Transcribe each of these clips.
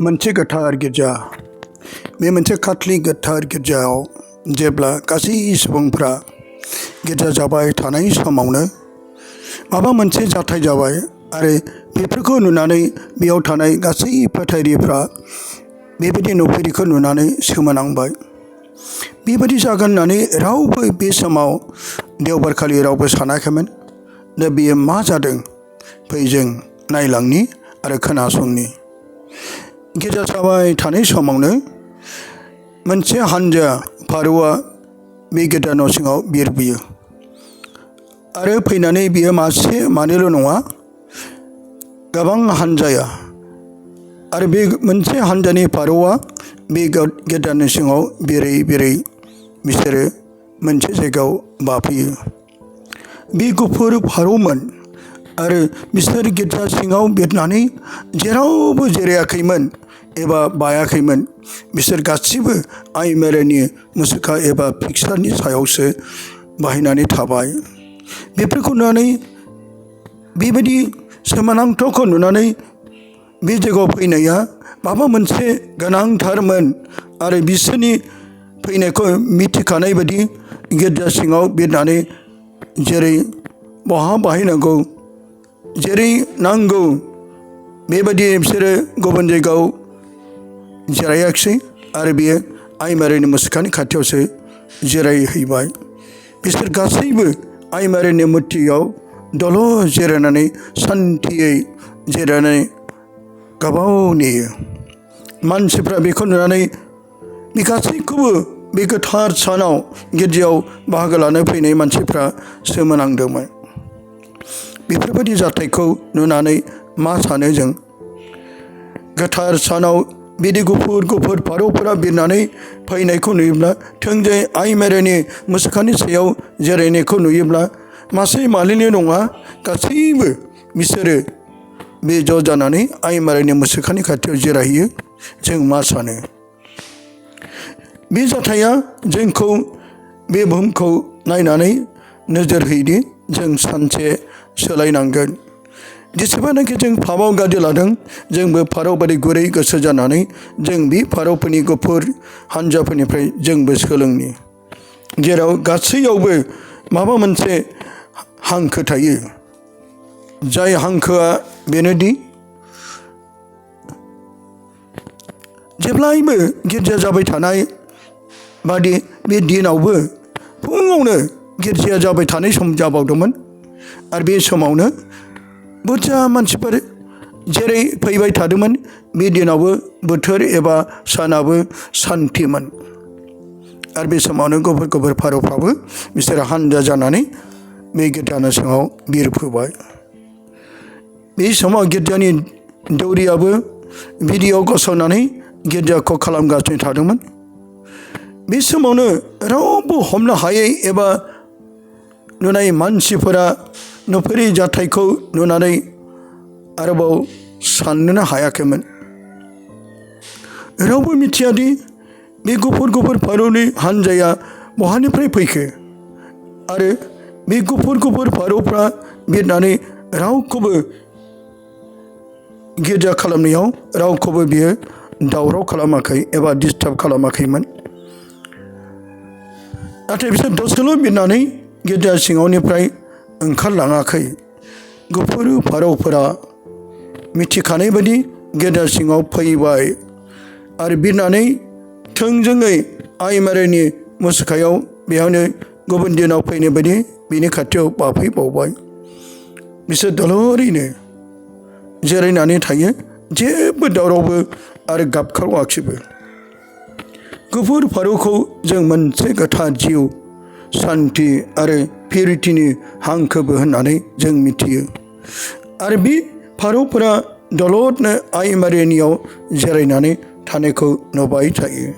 मोनसे गोथार गिर्जा बे मोनसे काथलिक गोथार गिर्जायाव जेब्ला गासै सुबुंफ्रा गिर्जा जाबाय थानाय समावनो माबा मोनसे जाथाय जाबाय आरो बेफोरखौ नुनानै बेयाव थानाय गासै फोथायरिफ्रा बेबायदि नुफेरिखौ नुनानै सोमोनांबाय। बेबायदि जागोन होननानै रावबो बे समाव देवबारखालि रावबो सानाखैमोन। दा बेयो मा जादों फै जों नायलांनि आरो खोनासंनि। गिर्जा जाबाय थानाय समावनो मोनसे हानजा फारौआ बे गिर्जा न' सिङाव बिरबोयो आरो फैनानै बियो मासे मानैल' नङा, गोबां हानजाया आरो बे मोनसे हानजानि फारौआ बे गिर्जानि सिङाव बिरै बिरै बिसोरो मोनसे जायगायाव बाफैयो। बे गुफुर फारौमोन आरो बिसोर गिर्जा सिङाव बिरनानै जेरावबो जिरायाखैमोन एबा बायाखैमोन। बिसोर गासिबो आइ मेरिनि मुसुखा एबा पिक्सारनि सायावसो बाहायनानै थाबाय। बेफोरखौ नुनानै बेबायदि सोमोनांथावखौ नुनानै बे जायगायाव फैनाया माबा मोनसे गोनांथारमोन आरो बिसोरनि फैनायखौ मिथिखानाय बायदि गिर्जा सिङाव बिरनानै जेरै बहा बाहायनांगौ जेरै नांगौ बेबायदि बिसोरो गुबुन जायगायाव जिरायाखिसै आरो बियो आइ मेरिनि मुसुखानि खाथियावसो जिरायहैबाय। बिसोर गासैबो आइ मेरिनि मुर्तियाव दल' जिरायनानै सान्थियै जिरायनानै गोबाव नेयो। मानसिफ्रा बेखौ नुनानै बे गासैखौबो बे गोथार सानाव गिर्जायाव बाहागो लानो फैनाय मानसिफ्रा सोमोनांदोंमोन। बेफोरबायदि जाथायखौ नुनानै मा सानो जों? गोथार सानाव बिदि गुफुर गुफुर फारौफोरा बिरनानै फैनायखौ नुयोब्ला, थोंजोङै आइ मेरिनि मुसुखानि सायाव जिरायनायखौ नुयोब्ला मासे मानैल' नङा, गासैबो बिसोरो बे ज' जानानै आइ मेरिनि मुसुखानि खाथियाव जिरायहैयो। जों मा सानो? बे जाथाया जोंखौ बे बुहुमखौ नायनानै नोजोर होयोदि जों सानसे सोलायनांगोन। जेसेबांनाखि जों पापआव गादि लादों, जोंबो फारौ बायदि गुरै गोसो जानानै जों बे फारौफोरनि गुफुर हानजाफोरनिफ्राय जोंबो सोलोंनि, जेराव गासैयावबो माबा मोनसे हांखो थायो। जाय हांखोआ बेनोदि जेब्लायबो गिर्जा जाबाय थानाय बादि बे दिनावबो फुङावनो गिर्जाया जाबाय थानाय सम जाबावदोंमोन आरो बे समावनो बुरजा मानसिफोर जेरै फैबाय थादोंमोन, बे दिनावबो बोथोर एबा सानाबो सान्थिमोन आरो बे समावनो गुफुर गुफुर फारौफ्राबो बिसोरो हानजा जानानै बे गिर्जानि सिङाव बिरफैबाय। बे समाव गिर्जानि दौरियाबो भिडिअ गसंनानै गिर्जाखौ खालामगासिनो थादोंमोन। बे समावनो रावबो हमनो हायै एबा नुनाय मानसिफोरा नुफेरै जाथायखौ नुनानै आरोबाव साननोनो हायाखैमोन। रावबो मिथियादि बे गुफुर गुफुर फारौनि हानजाया बहानिफ्राय फैखो आरो बे गुफुर गुफुर फारौफ्रा बिरनानै रावखौबो गिर्जा खालामनायाव रावखौबो बियो दावराव खालामाखै एबा डिस्टार्ब खालामाखैमोन। नाथाय बिसोर दसेल' बिरनानै गिर्जा सिङावनिफ्राय ओंखारलाङाखै। गुफुर फारौफोरा मिथिखानाय बायदि गिर्जा सिङाव फैबाय आरो बिरनानै थोंजोङै आइ मेरिनि मुसुखायाव बेयावनो गुबुन दिनाव फैनाय बायदि बिनि खाथियाव बाफैबावबाय। बिसोर दलरैनो जिरायनानै थायो, जेबो दावरावबो आरो गाबख्रावाखैबो। गुफुर फारौखौ जों मोनसे गोथार जिउ, सान्थि आरो पिउरिटिनि हांखोबो होननानै जों मिथियो आरो बे फारौफोरा दलदनो आइ मेरिनियाव जिरायनानै थानायखौ नुबाय थायो।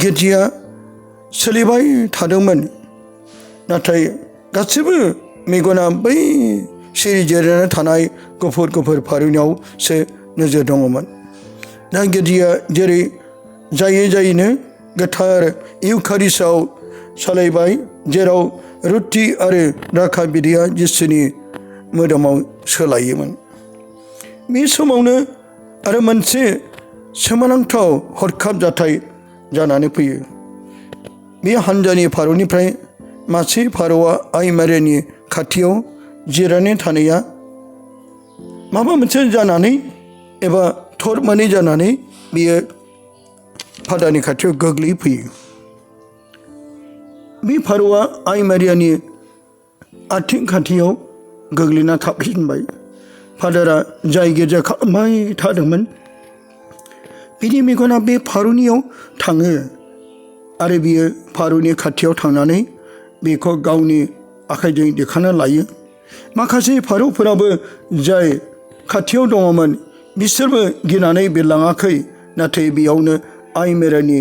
गिर्जाया सोलिबाय थादोंमोन, नाथाय गासिबो मेगना बै सिरि जिरायनानै थानाय गुफुर गुफुर फारौनियावसो नोजोर दङमोन। दा गिर्जाया जेरै जायै जायैनो गोथार इउखारिस्टआव सालायबाय, जेराव रुथि आरो राखा बिदैया जिसुनि मोदोमाव सोलायोमोन। बे समावनो आरो मोनसे सोमोनांथाव हरखाब जाथाय जानानै फैयो। बे हान्जानि फारौनिफ्राय मासे फारौआ आइ मारियानि खाथियाव जिरायनानै थानाया माबा मोनसे जानानै एबा थर मोनै जानानै बियो फादानि खाथियाव गोग्लैफैयो। बे फारौआ आइ मारियानि आथिं खाथियाव गोग्लैना थाफिनबाय। फादारा जाय गिर्जा खालामबाय थादोंमोन बिनि मेगना बे फारौनियाव थाङो आरो बियो फारौनि खाथियाव थांनानै बेखौ गावनि आखाइजों दिखांना लायो। माखासे फारौफोराबो जाय खाथियाव दङमोन बिसोरबो गिनानै बिरलाङाखै, नाथाय बेयावनो आइ मारियानि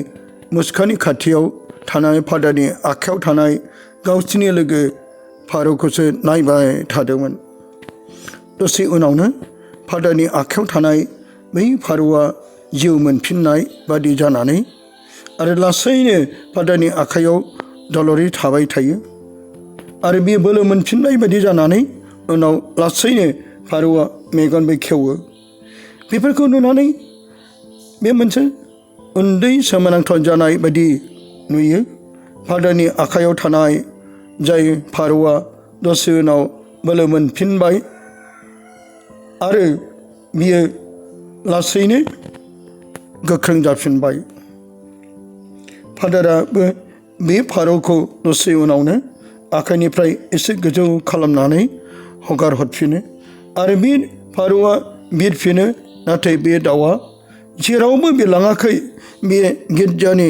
मुसखानि खाथियाव थानानै फादारनि आखायाव थानाय गावसिनि लोगो फारौखौसो नायबाय थादोंमोन। दसे उनावनो फादारनि आखायाव थानाय बै फारौआ जिउ मोनफिननाय बादि जानानै आरो लासैनो फादारनि आखायाव दलरै थाबाय थायो आरो बे बोलो मोनफिननाय बादि जानानै उनाव लासैनो फारौआ मेगनबो खेवो। बेफोरखौ नुनानै बे मोनसे उन्दै सोमोनांथाव जानाय बादि नुयो। फादारनि आखायाव थानाय जाय फारौआ दसे उनाव बोलो मोनफिनबाय आरो बियो लासैनो गोख्रों जाफिनबाय। फादाराबो बे फारौखौ दसे उनावनो आखाइनिफ्राय एसे गोजौ खालामनानै हगार हरफिनो आरो बे फारौआ बिरफिनो, नाथाय बे दाउआ जेरावबो बिरलाङाखै। बे गिर्जानि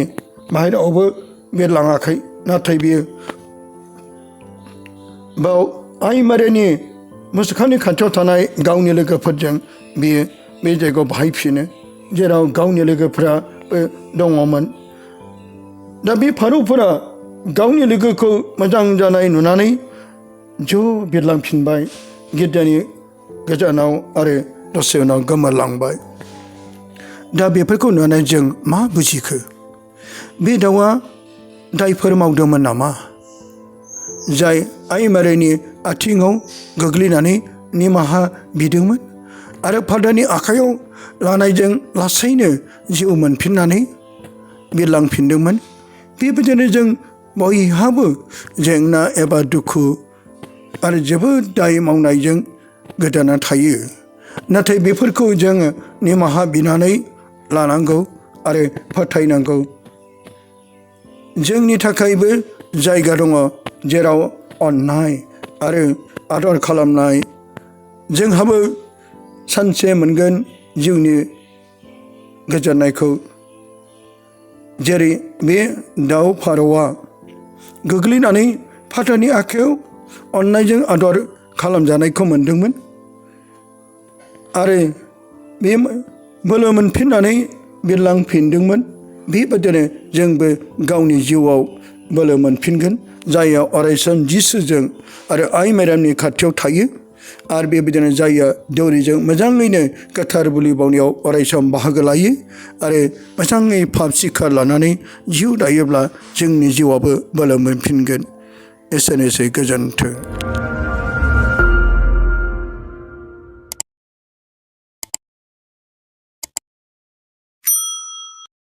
बाहेरायावबो बिरलाङाखै, नाथाय बियो बाव आइ मारियानि मुसुखानि खाथियाव थानाय गावनि लोगोफोरजों बियो बे जायगायाव बाहायफिनो जेराव गावनि लोगोफोराबो दङमोन। दा बे फारौफोरा गावनि लोगोखौ मोजां जानाय नुनानै ज' बिरलांफिनबाय गिर्जानि गोजानाव आरो दसे उनाव गोमोरलांबाय। दा बेफोरखौ नुनानै जों मा बुजिखो? बे दाउआ दायफोर मावदोंमोन नामा? जाय आइ मारियानि आथिङाव गोग्लैनानै निमाहा बिदोंमोन आरो फादारनि आखायाव लानायजों लासैनो जिउ मोनफिननानै बिरलांफिनदोंमोन। बेबायदिनो जों बयहाबो जेंना एबा दुखु आरो जोबोद दाय मावनायजों गोदोना थायो, नाथाय बेफोरखौ जोङो निमाहा बिनानै लानांगौ आरो फोथायनांगौ। जोंनि थाखायबो जायगा दङ जेराव अननाय आरो आदर खालामनाय। जोंहाबो सानसे मोनगोन जिउनि गोजोननायखौ, जेरै बे दाउ फारौआ गोग्लैनानै फादारनि आखायाव अननायजों आदर खालामजानायखौ मोनदोंमोन आरो बे बोलो मोनफिननानै बिरलांफिनदोंमोन। बेबायदिनो जोंबो गावनि जिउआव बोलो मोनफिनगोन, जायहा अरायसम जिसुजों आरो आइ मारियामनि खाथियाव थायो आरो बेबायदिनो जायहा दौरिजों मोजाङैनो गोथार बुलि बावनायाव अरायसम बाहागो लायो आरो मोजाङै पाप सिखार लानानै जिउ दायोब्ला जोंनि जिउआबो बोलो मोनफिनगोन। एसेनोसै, गोजोन्थों।